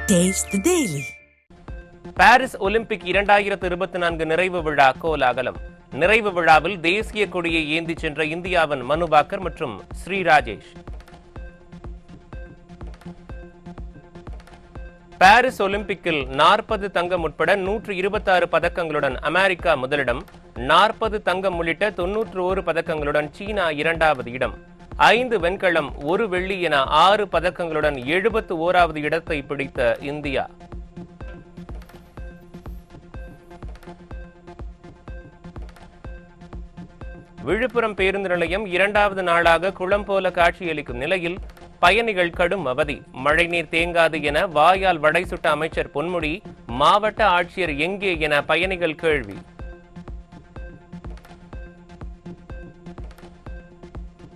Taste the Daily. Paris Olympic 2024 நிறைவு விழா கோலாகலம். நிறைவு விழாவில் தேசிய கொடியை ஏந்தி சென்ற இந்தியாவின் மனு பாக்கர் மற்றும் ஸ்ரீ ராஜேஷ். பாரிஸ் ஒலிம்பிக்கில் 40 தங்கம் உட்பட 126 பதக்கங்களுடன் அமெரிக்கா முதலிடம், 40 தங்கம் உள்ளிட்ட 91 பதக்கங்களுடன் சீனா இரண்டாவது இடம், 5 வெண்கலம் 1 வெள்ளி என 6 பதக்கங்களுடன் 71வது இடத்தை பிடித்த இந்தியா. விழுப்புரம் பேருந்து நிலையம் 2வது நாளாக குளம் போல காட்சியளிக்கும் நிலையில் பயணிகள் கடும் அவதி. மழைநீர் தேங்காது என வாயால் வடை சுட்ட அமைச்சர் பொன்முடி, மாவட்ட ஆட்சியர் எங்கே என பயணிகள் கேள்வி.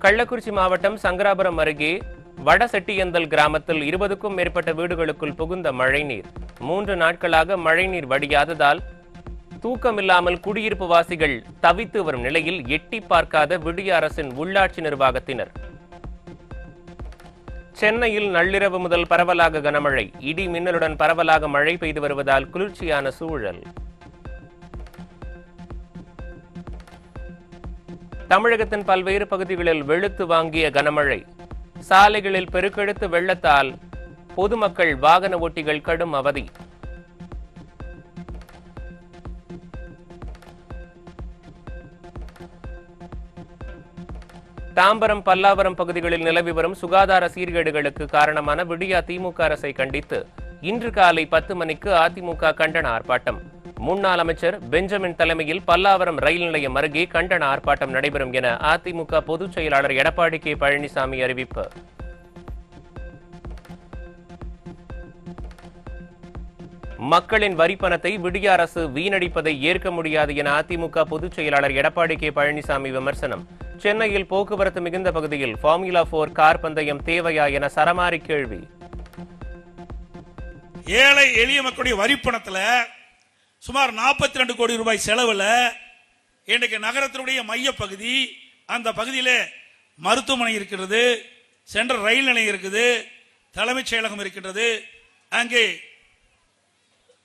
கள்ளக்குறிச்சி மாவட்டம் சங்கராபுரம் அருகே வடசெட்டியந்தல் கிராமத்தில் 20க்கும் மேற்பட்ட வீடுகளுக்குள் புகுந்த மழைநீர். 3 நாட்களாக மழைநீர் வடியாததால் தூக்கமில்லாமல் குடியிருப்பு வாசிகள் தவித்து வரும் நிலையில் எட்டி பார்க்காத விடிய அரசின் உள்ளாட்சி நிர்வாகத்தினர். சென்னையில் நள்ளிரவு முதல் பரவலாக கனமழை, இடி மின்னலுடன் பரவலாக மழை பெய்து வருவதால் குளிர்ச்சியான சூழல். தமிழகத்தின் பல்வேறு பகுதிகளில் வெளுத்து வாங்கிய கனமழை, சாலைகளில் பெருக்கெடுத்து வெள்ளத்தால் பொதுமக்கள் வாகன ஓட்டிகள் கடும் அவதி. தாம்பரம் பல்லாவரம் பகுதிகளில் நிலவி வரும் சுகாதார சீர்கேடுகளுக்கு காரணமான விடியா திமுக அரசை கண்டித்து இன்று காலை 10 மணிக்கு அதிமுக கண்டன ஆர்ப்பாட்டம். முன்னாள் அமைச்சர் பெஞ்சமின் தலைமையில் பல்லாவரம் ரயில் நிலையம் அருகே கண்டன ஆர்ப்பாட்டம் நடைபெறும் என அதிமுக பொதுச் செயலாளர் எடப்பாடி கே பழனிசாமி அறிவிப்பு. மக்களின் வரிப்பணத்தை விடிய அரசு வீணடிப்பதை ஏற்க முடியாது என அதிமுக பொதுச் செயலாளர் எடப்பாடி கே பழனிசாமி விமர்சனம். சென்னையில் போக்குவரத்து மிகுந்த பகுதியில் ஃபார்முலா 4 கார் பந்தயம் தேவையா என சரமாரி கேள்வி. ஏழை எளிய மக்களுடைய வரிப்பணத்துல சுமார் 42 கோடி ரூபாய் செலவுல இன்றைக்கு நகரத்தினுடைய மைய பகுதி, அந்த பகுதியில் மருத்துவமனை இருக்கிறது, சென்ட்ரல் ரயில் நிலையம் இருக்குது, தலைமைச் செயலகம் இருக்கின்றது, அங்கே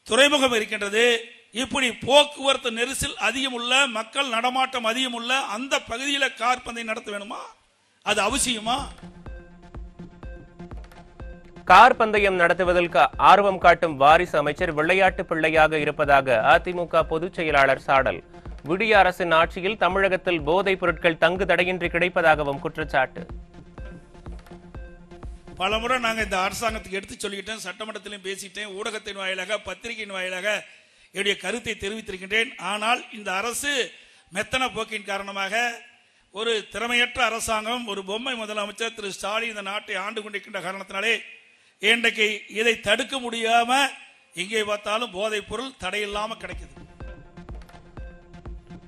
துறைமுகம் இருக்கின்றது. இப்படி போக்குவரத்து நெரிசல் அதிகமுள்ள, மக்கள் நடமாட்டம் அதிகமுள்ள அந்த பகுதியில் கார் பந்தயம் நடத்த வேணுமா? அது அவசியமா? கார் பந்தயம் நடத்துவதற்கு ஆர்வம் காட்டும் வாரிசு அமைச்சர் விளையாட்டு பிள்ளையாக இருப்பதாக அதிமுக பொதுச் செயலாளர் சாடல். விடிய அரசின் ஆட்சியில் தமிழகத்தில் போதைப் பொருட்கள் தங்கு தடையின்றி கிடைப்பதாகவும் குற்றச்சாட்டு. பலமுறை நாங்கள் இந்த அரசாங்கத்துக்கு எடுத்து சொல்லிக்கிட்டேன், சட்டமன்றத்திலும் பேசிட்டேன், ஊடகத்தின் வாயிலாக பத்திரிகையின் வாயிலாக என்னுடைய கருத்தை தெரிவித்திருக்கின்றேன். ஆனால் இந்த அரசு மெத்தன போக்கின் காரணமாக ஒரு திறமையற்ற அரசாங்கம், ஒரு பொம்மை முதலமைச்சர் திரு ஸ்டாலின் இந்த நாட்டை ஆண்டு கொண்டிருக்கின்ற காரணத்தினாலே இன்றைக்கு இதை தடுக்க முடியாம எங்கே பார்த்தாலும் போதைப் பொருள் தடையில்லாம கிடைக்குது.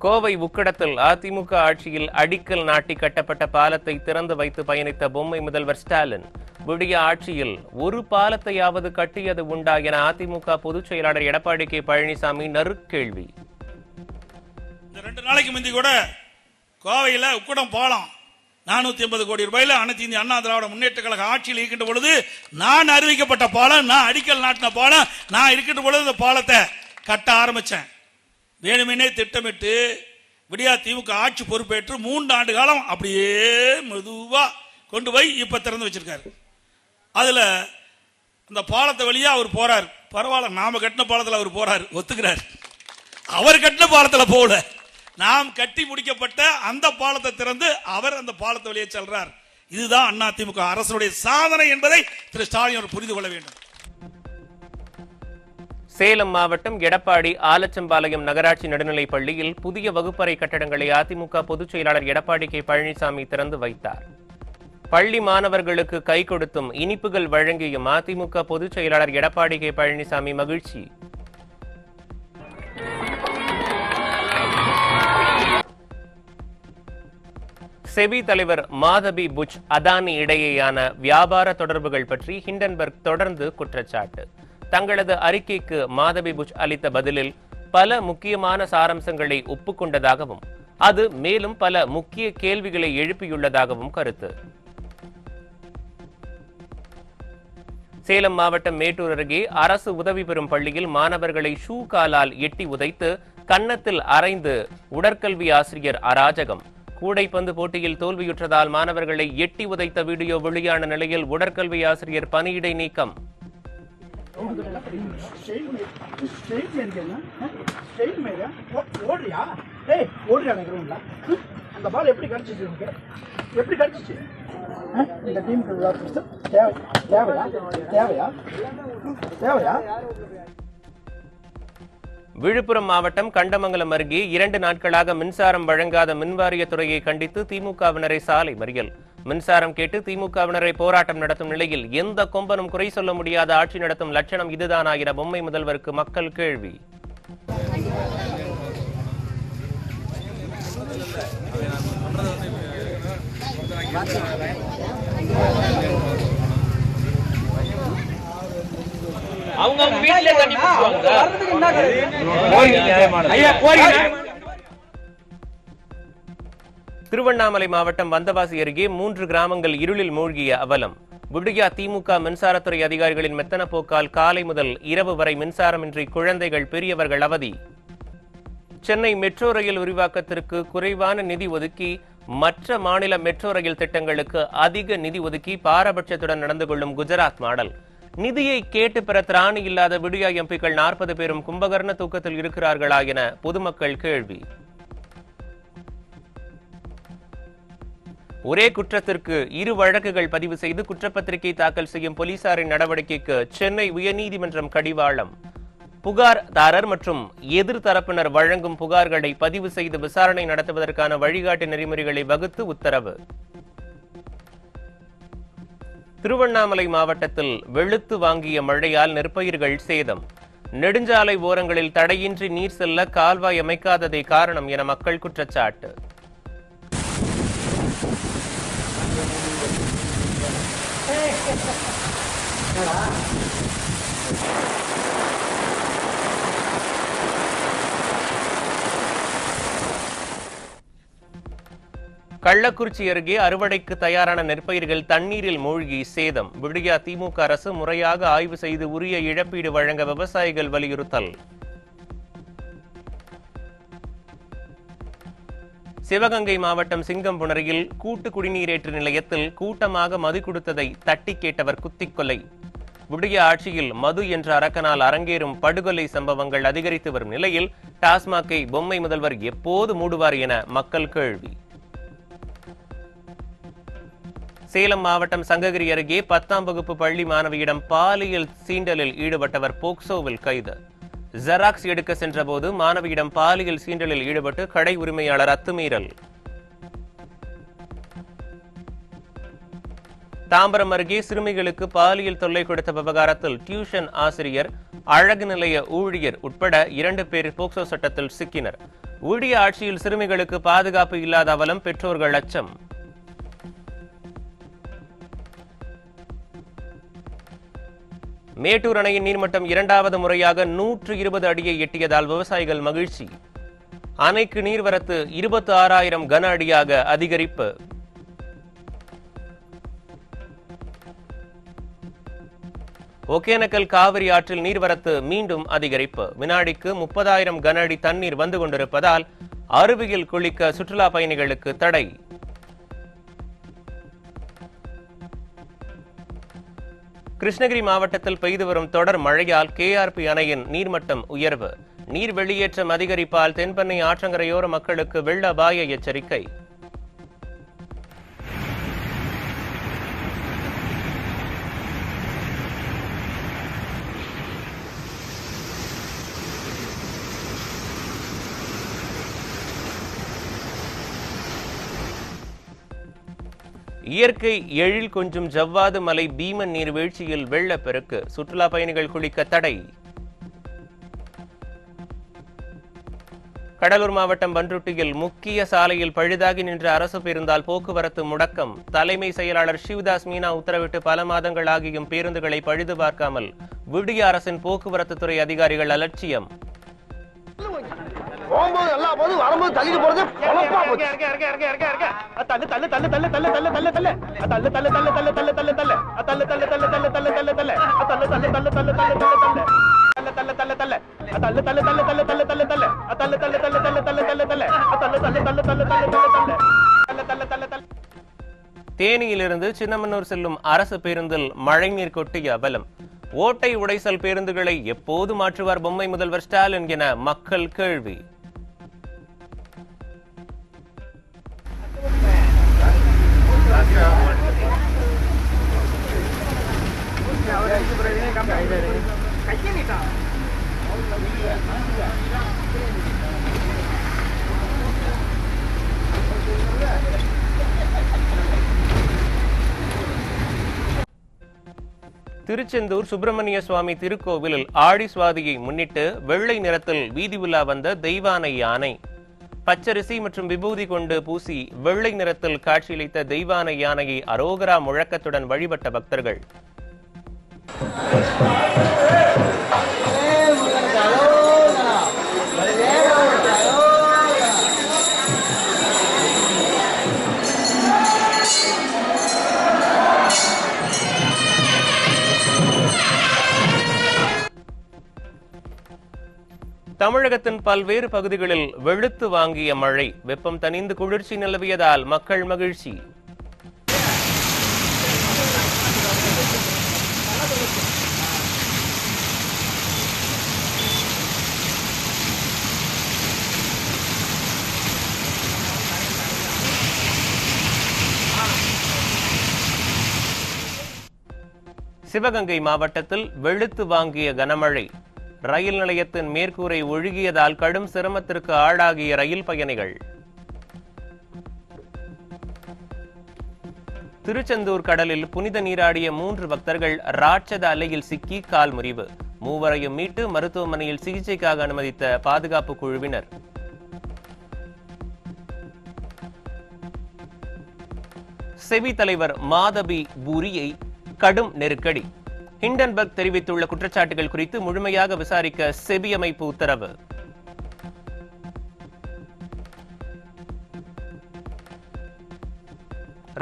கோவை உக்கடத்தில் அதிமுக ஆட்சியில் அடிக்கல் நாட்டி கட்டப்பட்ட பாலத்தை திறந்து வைத்து பயணித்த பொம்மை முதல்வர் ஸ்டாலின், விடிய ஆட்சியில் ஒரு பாலத்தையாவது கட்டியது உண்டா என அதிமுக பொதுச் செயலாளர் எடப்பாடி கே பழனிசாமி நறுக்கேள்வி. இந்த 2 நாளைக்கு முந்தி கூட கோவையில் உக்கடம் பாலம் 450 கோடி ரூபாயில அனைத்து இந்திய அண்ணா திராவிட முன்னேற்ற கழக ஆட்சியில் இருக்கின்ற பொழுது நான் அறிவிக்கப்பட்ட பாலம், நான் அடிக்கல் நாட்டின பாலம், நான் இருக்கின்ற பொழுது இந்த பாலத்தை கட்ட ஆரம்பிச்சேன். வேணுமெனே திட்டமிட்டு விடியா திமுக ஆட்சி பொறுப்பேற்று 3 ஆண்டு காலம் அப்படியே மெதுவா கொண்டு போய் இப்ப திறந்து வச்சிருக்காரு. அதுல அந்த பாலத்தை வழியா அவர் போறாரு. பரவாயில்ல, நாம கட்டின பாலத்தில் அவர் போறாரு, ஒத்துக்கிறார். அவர் கட்டின பாலத்தில் போகல, நாம் கட்டி முடிக்கப்பட்ட அந்த பாலத்தை திறந்து அவர் அந்த பாலத்தை வழியே செல்றார். இதுதான் அதிமுக அரசுடைய சாதனை என்பதை திரு ஸ்டாலின் புரிந்து கொள்ள வேண்டும். சேலம் மாவட்டம் எடப்பாடி ஆலச்சம்பாளையம் நகராட்சி நடுநிலைப் பள்ளியில் புதிய வகுப்பறை கட்டடங்களை அதிமுக பொதுச் செயலாளர் எடப்பாடி கே பழனிசாமி திறந்து வைத்தார். பள்ளி மாணவர்களுக்கு கை கொடுத்தும் இனிப்புகள் வழங்கியும் அதிமுக பொதுச் செயலாளர் எடப்பாடி கே பழனிசாமி மகிழ்ச்சி. செபி தலைவர் மாதவி புச் அதானி இடையேயான வியாபார தொடர்புகள் பற்றி ஹிண்டன்பர்க் தொடர்ந்து குற்றச்சாட்டு. தங்களது அறிக்கைக்கு மாதவி புச் அளித்த பதிலில் பல முக்கியமான சாராம்சங்களை ஒப்புக்கொண்டதாகவும் அது மேலும் பல முக்கிய கேள்விகளை எழுப்பியுள்ளதாகவும் கருத்து. சேலம் மாவட்டம் மேட்டூர் அருகே அரசு உதவி பெறும் பள்ளியில் மாணவர்களை ஷூ காலால் எட்டி உதைத்து கன்னத்தில் அரைந்து உடற்கல்வி ஆசிரியர் அராஜகம். கூடைப்பந்து போட்டியில் தோல்வியுற்றதால் மாணவர்களை எட்டி உதைத்த வீடியோ வெளியான நிலையில் உடற்கல்வி ஆசிரியர் பணியிடை நீக்கம். விழுப்புரம் மாவட்டம் கண்டமங்கலம் அருகே 2 நாட்களாக மின்சாரம் வழங்காத மின்வாரியத்துறையை கண்டித்து திமுகவினரை சாலை மறியல். மின்சாரம் கேட்டு திமுகவினரை போராட்டம் நடத்தும் நிலையில் எந்த கொம்பனும் குறை சொல்ல முடியாத ஆட்சி நடத்தும் லட்சணம் இதுதானா என பொம்மை முதல்வருக்கு மக்கள் கேள்வி. திருவண்ணாமலை மாவட்டம் வந்தவாசி அருகே 3 கிராமங்கள் இருளில் மூழ்கிய அவலம். விடியா திமுக மின்சாரத்துறை அதிகாரிகளின் மெத்தன போக்கால் காலை முதல் இரவு வரை மின்சாரமின்றி குழந்தைகள் பெரியவர்கள் அவதி. சென்னை மெட்ரோ ரயில் விரிவாக்கத்திற்கு குறைவான நிதி ஒதுக்கி மற்ற மாநில மெட்ரோ ரயில் திட்டங்களுக்கு அதிக நிதி ஒதுக்கி பாரபட்சத்துடன் நடந்து கொள்ளும் குஜராத் மாடல். நிதியை கேட்டு பெற திராணி இல்லாத விடியா எம்பிக்கள் 40 பேரும் கும்பகர்ண தூக்கத்தில் இருக்கிறார்களா என பொதுமக்கள் கேள்வி. ஒரே குற்றத்திற்கு 2 வழக்குகள் பதிவு செய்து குற்றப்பத்திரிகை தாக்கல் செய்யும் போலீசாரின் நடவடிக்கைக்கு சென்னை உயர்நீதிமன்றம் கடிவாளம். புகார்தாரர் மற்றும் எதிர்தரப்பினர் வழங்கும் புகார்களை பதிவு செய்து விசாரணை நடத்துவதற்கான வழிகாட்டு நெறிமுறைகளை வகுத்து உத்தரவு. திருவண்ணாமலை மாவட்டத்தில் வெளுத்து வாங்கிய மழையால் நெற்பயிர்கள் சேதம். நெடுஞ்சாலை ஓரங்களில் தடையின்றி நீர் செல்ல கால்வாய் அமைக்காததே காரணம் என மக்கள் குற்றச்சாட்டு. கள்ளக்குறிச்சி அருகே அறுவடைக்கு தயாரான நெற்பயிர்கள் தண்ணீரில் மூழ்கி சேதம். விடியா திமுக அரசு முறையாக ஆய்வு செய்து உரிய இழப்பீடு வழங்க விவசாயிகள் வலியுறுத்தல். சிவகங்கை மாவட்டம் சிங்கம்புணரியில் கூட்டு குடிநீரேற்று நிலையத்தில் கூட்டமாக மது கொடுத்ததை தட்டி கேட்டவர் குத்திக் கொலை. விடியா ஆட்சியில் மது என்ற அரக்கனால் அரங்கேறும் படுகொலை சம்பவங்கள் அதிகரித்து வரும் நிலையில் டாஸ்மாகை பொம்மை முதல்வர் எப்போது மூடுவார் என மக்கள் கேள்வி. சேலம் மாவட்டம் சங்ககிரி அருகே 10ஆம் வகுப்பு பள்ளி மாணவியிடம் பாலியல் சீண்டலில் ஈடுபட்டவர் போக்சோவில் கைது. ஜெராக்ஸ் எடுக்க சென்றபோது மாணவியிடம் பாலியல் சீண்டலில் ஈடுபட்டு கடை உரிமையாளர் அத்துமீறல். தாம்பரம் அருகே சிறுமிகளுக்கு பாலியல் தொல்லை கொடுத்த விவகாரத்தில் டியூஷன் ஆசிரியர், அழகு நிலைய ஊழியர் உட்பட 2 பேர் போக்சோ சட்டத்தில் சிக்கினர். ஊழிய ஆட்சியில் சிறுமிகளுக்கு பாதுகாப்பு இல்லாத அவலம், பெற்றோர்கள் அச்சம். மேட்டூர் அணையின் நீர்மட்டம் 2வது முறையாக 120 அடியை எட்டியதால் விவசாயிகள் மகிழ்ச்சி. அணைக்கு நீர்வரத்து 26,000 கன அடியாக அதிகரிப்பு. ஒகேனக்கல் காவிரி ஆற்றில் நீர்வரத்து மீண்டும் அதிகரிப்பு. வினாடிக்கு 30,000 கன அடி தண்ணீர் வந்து கொண்டிருப்பதால் அருவியில் குளிக்க சுற்றுலா பயணிகளுக்கு தடை. கிருஷ்ணகிரி மாவட்டத்தில் பெய்து வரும் தொடர் மழையால் கேஆர்பி அணையின் நீர்மட்டம் உயர்வு. நீர் வெளியேற்றம் அதிகரிப்பால் தென்பெண்ணை ஆற்றங்கரையோர மக்களுக்கு வெள்ள அபாய எச்சரிக்கை. இயற்கை எழில் கொஞ்சும் ஜவ்வாது மலை பீமன் நீர்வீழ்ச்சியில் வெள்ளப்பெருக்கு. சுற்றுலா பயணிகள் குளிக்க தடை. கடலூர் மாவட்டம் பன்ருட்டியில் முக்கிய சாலையில் பழுதாகி நின்ற அரசு பேருந்தால் போக்குவரத்து முடக்கம். தலைமை செயலாளர் சிவதாஸ் மீனா உத்தரவிட்டு பல மாதங்கள் ஆகியும் பேருந்துகளை பழுது பார்க்காமல் விடிய அரசின் போக்குவரத்து துறை அதிகாரிகள் அலட்சியம். வரும்போது தள்ளிட்டு போறது தள்ளு தேனியிலிருந்து சின்னமனூர் செல்லும் அரசு பேருந்தில் மழைநீர் கொட்டிய அவலம். ஓட்டை உடைசல் பேருந்துகளை எப்போது மாற்றுவார் பொம்மை முதல்வர் ஸ்டாலின் என மக்கள் கேள்வி. திருச்செந்தூர் சுப்பிரமணிய சுவாமி திருக்கோவிலில் ஆடி சுவாதியை முன்னிட்டு வெள்ளை நிறத்தில் வீதி உலா வந்த தெய்வானை யானை. பச்சரிசி மற்றும் விபூதி கொண்டு பூசி வெள்ளை நிறத்தில் காட்சியளித்த தெய்வானை யானையை அரோகரா முழக்கத்துடன் வழிபட்ட பக்தர்கள். தமிழகத்தின் பல்வேறு பகுதிகளில் வெளுத்து வாங்கிய மழை. வெப்பம் தணிந்து குளிர்ச்சி நிலவியதால் மக்கள் மகிழ்ச்சி. சிவகங்கை மாவட்டத்தில் வெளுத்து வாங்கிய கனமழை. ரயில் நிலையத்தின் மேற்கூரை ஒழுகியதால் கடும் சிரமத்திற்கு ஆளாகிய ரயில் பயணிகள். திருச்செந்தூர் கடலில் புனித நீராடிய 3 பக்தர்கள் ராட்சத அலையில் சிக்கி கால் முறிவு. 3வரையும் மீட்டு மருத்துவமனையில் சிகிச்சைக்காக அனுமதித்த பாதுகாப்பு குழுவினர். செபி தலைவர் மாதவி பூரியை கடும் நெருக்கடி. ஹிண்டன்பர்க் தெரிவித்துள்ள குற்றச்சாட்டுகள் குறித்து முழுமையாக விசாரிக்க செபி அமைப்பு உத்தரவு.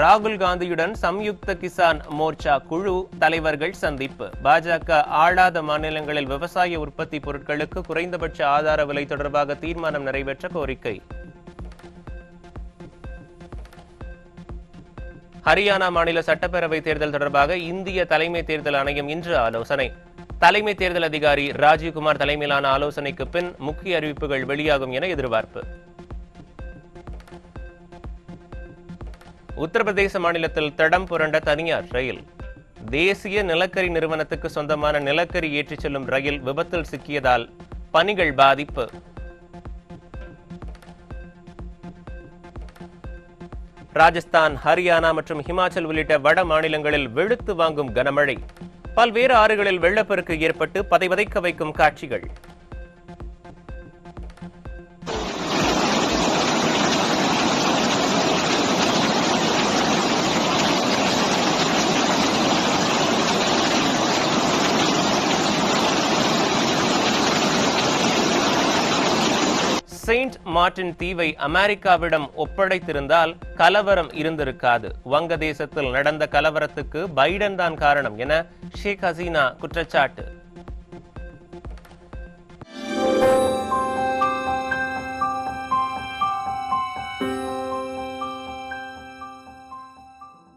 ராகுல் காந்தியுடன் சம்யுக்த கிசான் மோர்ச்சா குழு தலைவர்கள் சந்திப்பு. பாஜக ஆளாத மாநிலங்களில் விவசாய உற்பத்தி பொருட்களுக்கு குறைந்தபட்ச ஆதார விலை தொடர்பாக தீர்மானம் நிறைவேற்ற கோரிக்கை. ஹரியானா மாநில சட்டப்பேரவை தேர்தல் தொடர்பாக இந்திய தலைமை தேர்தல் ஆணையம் இன்று ஆலோசனை. தலைமை தேர்தல் அதிகாரி ராஜீவ்குமார் தலைமையிலான ஆலோசனைக்கு பின் முக்கிய அறிவிப்புகள் வெளியாகும் என எதிர்பார்ப்பு. உத்தரப்பிரதேச மாநிலத்தில் தடம் புரண்ட தனியார் ரயில். தேசிய நிலக்கரி நிறுவனத்துக்கு சொந்தமான நிலக்கரி ஏற்றிச் செல்லும் ரயில் விபத்தில் சிக்கியதால் பணிகள் பாதிப்பு. ராஜஸ்தான், ஹரியானா மற்றும் ஹிமாச்சல் உள்ளிட்ட வட மாநிலங்களில் வெளுத்து வாங்கும் கனமழை. பல்வேறு ஆறுகளில் வெள்ளப்பெருக்கு ஏற்பட்டு பதைவதைக்க வைக்கும் காட்சிகள். செயின்ட் மார்டின் தீவை அமெரிக்காவிடம் ஒப்படைத்திருந்தால் கலவரம் இருந்திருக்காது. வங்கதேசத்தில் நடந்த கலவரத்துக்கு பைடன் தான் காரணம் என ஷேக் ஹசீனா குற்றச்சாட்டு.